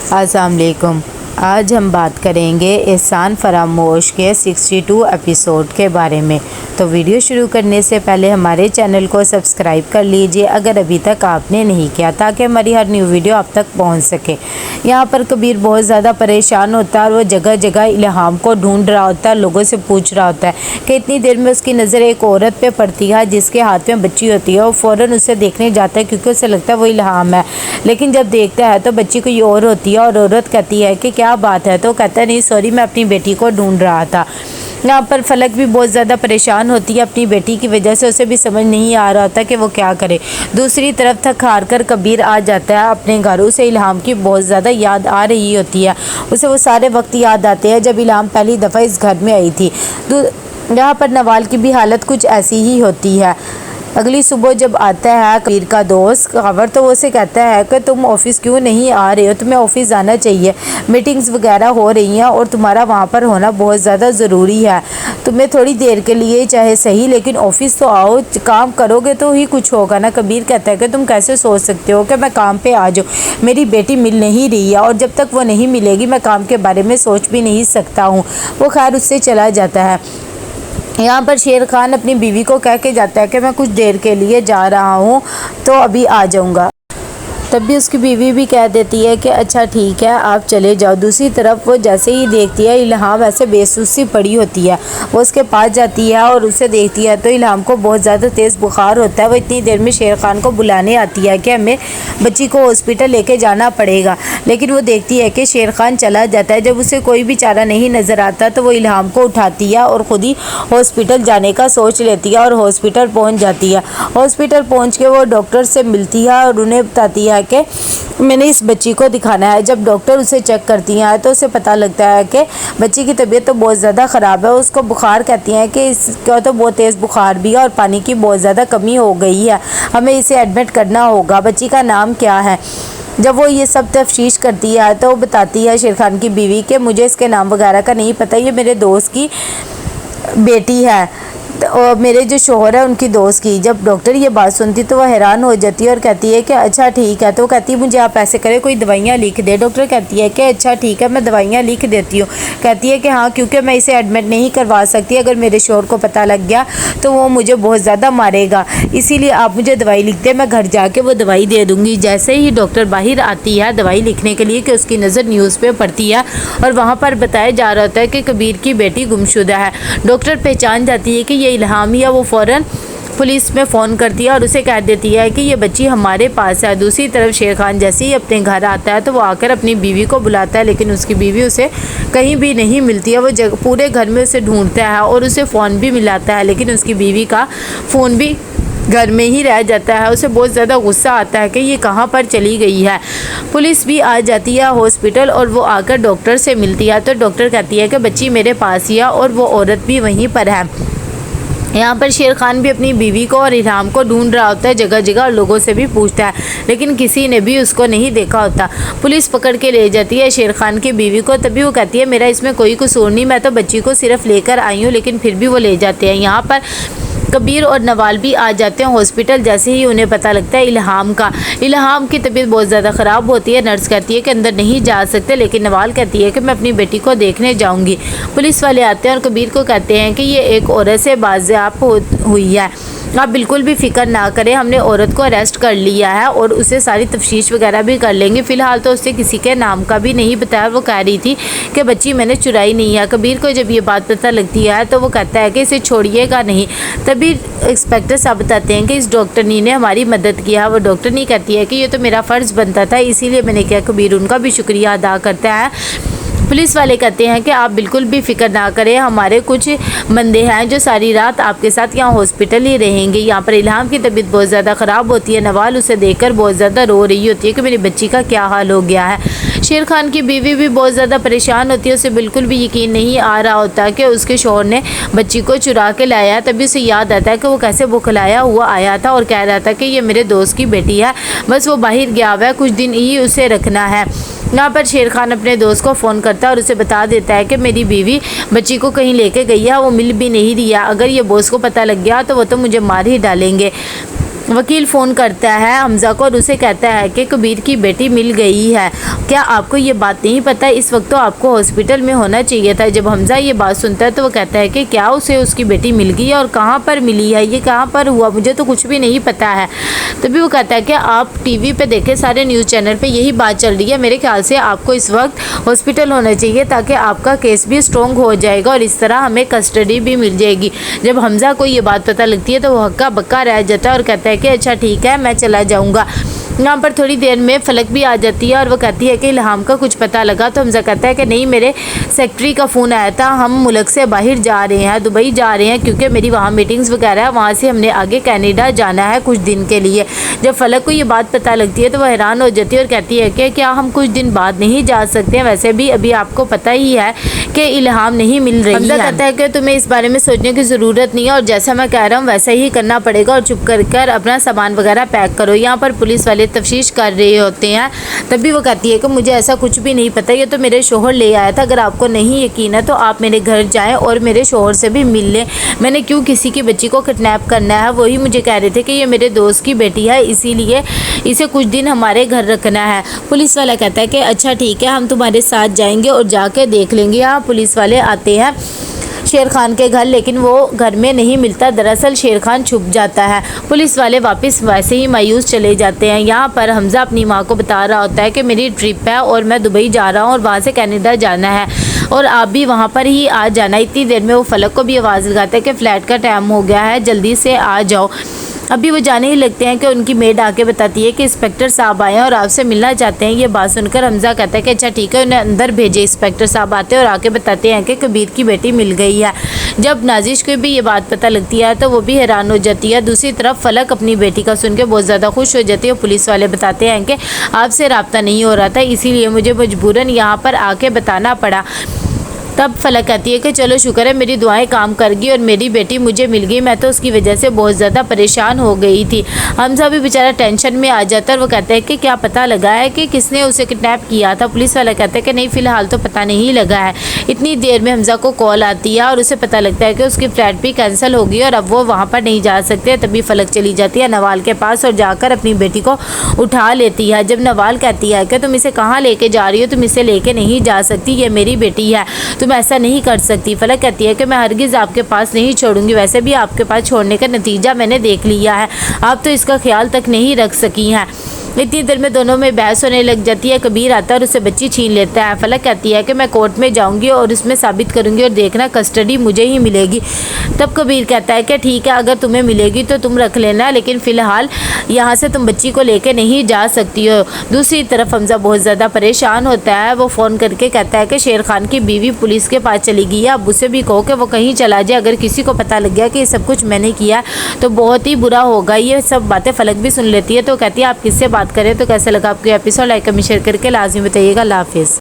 अस्सलाम वालेकुम। आज हम बात करेंगे एहसान फरामोश के 62 एपिसोड के बारे में। तो वीडियो शुरू करने से पहले हमारे चैनल को सब्सक्राइब कर लीजिए अगर अभी तक आपने नहीं किया, ताकि हमारी हर न्यू वीडियो आप तक पहुंच सके। यहाँ पर कबीर बहुत ज़्यादा परेशान होता है और वो जगह जगह इल्हाम को ढूंढ रहा होता है, लोगों से पूछ रहा होता है कि इतनी देर में उसकी नज़र एक औरत पे पड़ती है जिसके हाथ में बच्ची होती है। वो फ़ौरन उसे देखने जाता है क्योंकि उसे लगता है वो इल्हाम है, लेकिन जब देखता है तो बच्ची कोई और होती है और औरत कहती है कि क्या बात है, तो कहता है नहीं सॉरी, मैं अपनी बेटी को ढूंढ रहा था। यहाँ पर फलक भी बहुत ज़्यादा परेशान होती है अपनी बेटी की वजह से, उसे भी समझ नहीं आ रहा होता कि वो क्या करे। दूसरी तरफ थक हार कर कबीर आ जाता है अपने घर। उसे इल्हाम की बहुत ज़्यादा याद आ रही होती है। उसे वो सारे वक्त याद आते हैं जब इल्हाम पहली दफ़ा इस घर में आई थी। यहाँ पर नवाल की भी हालत कुछ ऐसी ही होती है। अगली सुबह जब आता है कबीर का दोस्त खबर, तो वो उसे कहता है कि तुम ऑफ़िस क्यों नहीं आ रहे हो, तुम्हें ऑफ़िस आना चाहिए, मीटिंग्स वगैरह हो रही हैं और तुम्हारा वहाँ पर होना बहुत ज़्यादा ज़रूरी है। तुम्हें थोड़ी देर के लिए चाहे सही, लेकिन ऑफ़िस तो आओ, काम करोगे तो ही कुछ होगा ना। कबीर कहता है कि तुम कैसे सोच सकते हो कि मैं काम पे आ जाऊँ, मेरी बेटी मिल नहीं रही है और जब तक वो नहीं मिलेगी मैं काम के बारे में सोच भी नहीं सकता हूँ। वो खैर उससे चला जाता है। यहाँ पर शेर खान अपनी बीवी को कह के जाता है कि मैं कुछ देर के लिए जा रहा हूँ तो अभी आ जाऊँगा। तब भी उसकी बीवी भी कह देती है कि अच्छा ठीक है आप चले जाओ। दूसरी तरफ वो जैसे ही देखती है इल्हाम ऐसे बेसुध सी पड़ी होती है, वो उसके पास जाती है और उसे देखती है तो इल्हाम को बहुत ज़्यादा तेज़ बुखार होता है। वो इतनी देर में शेर खान को बुलाने आती है कि हमें बच्ची को हॉस्पिटल लेके जाना पड़ेगा, लेकिन वो देखती है कि शेर खान चला जाता है। जब उसे कोई भी चारा नहीं नज़र आता तो वो इल्हाम को उठाती है और ख़ुद ही हॉस्पिटल जाने का सोच लेती है और हॉस्पिटल पहुँच जाती है। हॉस्पिटल पहुँच के वो डॉक्टर से मिलती है और उन्हें बताती है कि मैंने इस बच्ची को दिखाना है। जब डॉक्टर उसे चेक करती हैं तो उसे पता लगता है कि बच्ची की तबीयत तो बहुत ज़्यादा ख़राब है। उसको बुखार कहती हैं कि इसका तो बहुत तेज़ बुखार भी है और पानी की बहुत ज़्यादा कमी हो गई है, हमें इसे एडमिट करना होगा। बच्ची का नाम क्या है? जब वो ये सब तफ्तीश करती है तो वो बताती है शेर खान की बीवी कि मुझे इसके नाम वगैरह का नहीं पता, ये मेरे दोस्त की बेटी है और मेरे जो शोहर है उनकी दोस्त की। जब डॉक्टर ये बात सुनती तो वह हैरान हो जाती है और कहती है कि अच्छा ठीक है। तो वो कहती है मुझे आप ऐसे करें, कोई दवाइयाँ लिख दे। डॉक्टर कहती है कि अच्छा ठीक है मैं दवाइयाँ लिख देती हूँ। कहती है कि हाँ, क्योंकि मैं इसे एडमिट नहीं करवा सकती, अगर मेरे शोहर को पता लग गया तो वो मुझे बहुत ज़्यादा मारेगा, इसीलिए आप मुझे दवाई लिख दे, मैं घर जाके वो दवाई दे दूँगी। जैसे ही डॉक्टर बाहर आती है दवाई लिखने के लिए कि उसकी नज़र न्यूज़ पे पड़ती है और वहाँ पर बताया जा रहा होता है कि कबीर की बेटी गुमशुदा है। डॉक्टर पहचान जाती है कि ये इल्हाम है। वो फ़ौरन पुलिस में फ़ोन करती है और उसे कह देती है कि ये बच्ची हमारे पास है। दूसरी तरफ शेर खान जैसे ही अपने घर आता है तो वो आकर अपनी बीवी को बुलाता है, लेकिन उसकी बीवी उसे कहीं भी नहीं मिलती है। वो पूरे घर में उसे ढूंढता है और उसे फ़ोन भी मिलाता है, लेकिन उसकी बीवी का फ़ोन भी घर में ही रह जाता है। उसे बहुत ज़्यादा गुस्सा आता है कि ये कहाँ पर चली गई है। पुलिस भी आ जाती है हॉस्पिटल और वो आकर डॉक्टर से मिलती है तो डॉक्टर कहती है कि बच्ची मेरे पास ही है और वो औरत भी वहीं पर है। यहाँ पर शेर खान भी अपनी बीवी को और इल्हाम को ढूंढ रहा होता है जगह जगह और लोगों से भी पूछता है, लेकिन किसी ने भी उसको नहीं देखा होता। पुलिस पकड़ के ले जाती है शेर खान की बीवी को। तभी वो कहती है मेरा इसमें कोई कसूर नहीं, मैं तो बच्ची को सिर्फ लेकर आई हूँ, लेकिन फिर भी वो ले जाते हैं। यहाँ पर कबीर और नवाल भी आ जाते हैं हॉस्पिटल। जैसे ही उन्हें पता लगता है इल्हाम की तबीयत बहुत ज़्यादा ख़राब होती है। नर्स कहती है कि अंदर नहीं जा सकते, लेकिन नवाल कहती है कि मैं अपनी बेटी को देखने जाऊंगी। पुलिस वाले आते हैं और कबीर को कहते हैं कि ये एक औरत से बाज़ियाब हुई है, आप बिल्कुल भी फ़िक्र ना करें, हमने औरत को अरेस्ट कर लिया है और उसे सारी तफ्तीश वगैरह भी कर लेंगे। फ़िलहाल तो उससे किसी के नाम का भी नहीं बताया। वो कह रही थी कि बच्ची मैंने चुराई नहीं है। कबीर को जब ये बात पता लगती है तो वो कहता है कि इसे छोड़िएगा नहीं। तभी इंस्पेक्टर साहब बताते हैं कि इस डॉक्टरनी ने हमारी मदद किया। वो डॉक्टरनी कहती है कि ये तो मेरा फ़र्ज़ बनता था, इसीलिए मैंने किया। कबीर उनका भी शुक्रिया अदा करता है। पुलिस वाले कहते हैं कि आप बिल्कुल भी फ़िक्र ना करें, हमारे कुछ बंदे हैं जो सारी रात आपके साथ यहाँ हॉस्पिटल ही रहेंगे। यहाँ पर इल्हाम की तबीयत बहुत ज़्यादा ख़राब होती है। नवाल उसे देखकर बहुत ज़्यादा रो रही होती है कि मेरी बच्ची का क्या हाल हो गया है। शेर खान की बीवी भी बहुत ज़्यादा परेशान होती है। उसे बिल्कुल भी यकीन नहीं आ रहा होता कि उसके शौहर ने बच्ची को चुरा के लाया। तभी उसे याद आता है कि वो कैसे बुखलाया हुआ आया था और कह रहा था कि ये मेरे दोस्त की बेटी है, बस वो बाहर गया हुआ है, कुछ दिन ही उसे रखना है। यहाँ पर शेर खान अपने दोस्त को फ़ोन करता है और उसे बता देता है कि मेरी बीवी बच्ची को कहीं लेके गई है, वो मिल भी नहीं रही है, अगर ये बॉस को पता लग गया तो वो तो मुझे मार ही डालेंगे। वकील फ़ोन करता है हमज़ा को और उसे कहता है कि कबीर की बेटी मिल गई है। क्या आपको ये बात नहीं पता? इस वक्त तो आपको हॉस्पिटल में होना चाहिए था। जब हमज़ा ये बात सुनता है तो वो कहता है कि क्या उसे उसकी बेटी मिल गई है और कहाँ पर मिली है, ये कहाँ पर हुआ, मुझे तो कुछ भी नहीं पता है। तभी वो कहता है कि आप टीवी पे देखें, सारे न्यूज़ चैनल पे यही बात चल रही है। मेरे ख्याल से आपको इस वक्त हॉस्पिटल होना चाहिए ताकि आपका केस भी स्ट्रॉन्ग हो जाएगा और इस तरह हमें कस्टडी भी मिल जाएगी। जब हमज़ा को ये बात पता लगती है तो वो हक्का बक्का रह जाता है और कहता है कि अच्छा ठीक है, मैं चला जाऊँगा। यहाँ पर थोड़ी देर में फलक भी आ जाती है और वो कहती है कि इल्हाम का कुछ पता लगा? तो हमज़ा कहता है कि नहीं, मेरे सेक्रेटरी का फ़ोन आया था, हम मुल्क से बाहर जा रहे हैं, दुबई जा रहे हैं, क्योंकि मेरी वहाँ मीटिंग्स वगैरह है, वहाँ से हमने आगे कनाडा जाना है कुछ दिन के लिए। जब फलक को ये बात पता लगती है तो वह हैरान हो जाती है और कहती है कि क्या हम कुछ दिन बाद नहीं जा सकते हैं? वैसे भी अभी आपको पता ही है कि इल्हाम नहीं मिल रही है। हमज़ा कहता है कि तुम्हें इस बारे में सोचने की ज़रूरत नहीं है और जैसा मैं कह रहा हूँ वैसा ही करना पड़ेगा और चुप कर अपना सामान वगैरह पैक करो। यहाँ पर पुलिस वाले तफ्तीश कर रहे होते हैं। तभी वो कहती है कि मुझे ऐसा कुछ भी नहीं पता, ये तो मेरे शोहर ले आया था। अगर आपको नहीं यकीन है तो आप मेरे घर जाएं और मेरे शोहर से भी मिल लें। मैंने क्यों किसी की बच्ची को किडनैप करना है? वही मुझे कह रहे थे कि ये मेरे दोस्त की बेटी है, इसीलिए इसे कुछ दिन हमारे घर रखना है। पुलिस वाला कहता है कि अच्छा ठीक है, हम तुम्हारे साथ जाएंगे और जाके देख लेंगे। यहाँ पुलिस वाले आते हैं शेर खान के घर, लेकिन वो घर में नहीं मिलता। दरअसल शेर खान छुप जाता है। पुलिस वाले वापस वैसे ही मायूस चले जाते हैं। यहाँ पर हमज़ा अपनी माँ को बता रहा होता है कि मेरी ट्रिप है और मैं दुबई जा रहा हूँ और वहाँ से कनाडा जाना है और आप भी वहाँ पर ही आ जाना। इतनी देर में वो फलक को भी आवाज़ लगाता है कि फ़्लाइट का टाइम हो गया है, जल्दी से आ जाओ। अभी वो जाने ही लगते हैं कि उनकी मेड आके बताती है कि इंस्पेक्टर साहब आए हैं और आपसे मिलना चाहते हैं। ये बात सुनकर हमज़ा कहता है कि अच्छा ठीक है, उन्हें अंदर भेजे। इंस्पेक्टर साहब आते हैं और आके बताते हैं कि कबीर की बेटी मिल गई है। जब नाजिश को भी ये बात पता लगती है तो वो भी हैरान हो जाती है। दूसरी तरफ फलक अपनी बेटी का सुन के बहुत ज़्यादा खुश हो जाती है। पुलिस वाले बताते हैं कि आपसे रब्ता नहीं हो रहा था, इसीलिए मुझे मजबूरन यहाँ पर आके बताना पड़ा। तब फलक कहती है कि चलो शुक्र है मेरी दुआएं काम कर गई और मेरी बेटी मुझे मिल गई, मैं तो उसकी वजह से बहुत ज़्यादा परेशान हो गई थी। हमज़ा भी बेचारा टेंशन में आ जाता है और वो कहता है कि क्या पता लगा है कि किसने उसे किडनैप किया था? पुलिस वाला कहता है कि नहीं, फ़िलहाल तो पता नहीं लगा है। इतनी देर में हमज़ा को कॉल आती है और उसे पता लगता है कि उसकी फ़्लाइट भी कैंसिल हो गई और अब वो वहाँ पर नहीं जा सकते। तभी फलक चली जाती है नवाल के पास और जाकर अपनी बेटी को उठा लेती है। जब नवाल कहती है कि तुम इसे कहाँ लेके जा रही हो, तुम इसे लेके नहीं जा सकती, ये मेरी बेटी है, तुम ऐसा नहीं कर सकती। फलक कहती है कि मैं हरगिज़ आपके पास नहीं छोड़ूंगी, वैसे भी आपके पास छोड़ने का नतीजा मैंने देख लिया है, आप तो इसका ख्याल तक नहीं रख सकी हैं। इतनी देर में दोनों में बहस होने लग जाती है। कबीर आता है और उसे बच्ची छीन लेता है। फलक कहती है कि मैं कोर्ट में जाऊंगी और उसमें साबित करूंगी और देखना कस्टडी मुझे ही मिलेगी। तब कबीर कहता है कि ठीक है, अगर तुम्हें मिलेगी तो तुम रख लेना, लेकिन फ़िलहाल यहाँ से तुम बच्ची को लेकर नहीं जा सकती हो। दूसरी तरफ हमज़ा बहुत ज़्यादा परेशान होता है। वो फ़ोन करके कहता है कि शेर खान की बीवी पुलिस के पास चली गई है, अब उसे भी कहो कि वो कहीं चला जाए। अगर किसी को पता लग गया कि ये सब कुछ मैंने किया तो बहुत ही बुरा होगा। ये सब बातें फलक भी सुन लेती है तो कहती है आप किससे बात करें। तो कैसे लगा आपको एपिसोड? लाइक कमेंट शेयर करके लाजमी बताइएगा। अल्लाह हाफिज़।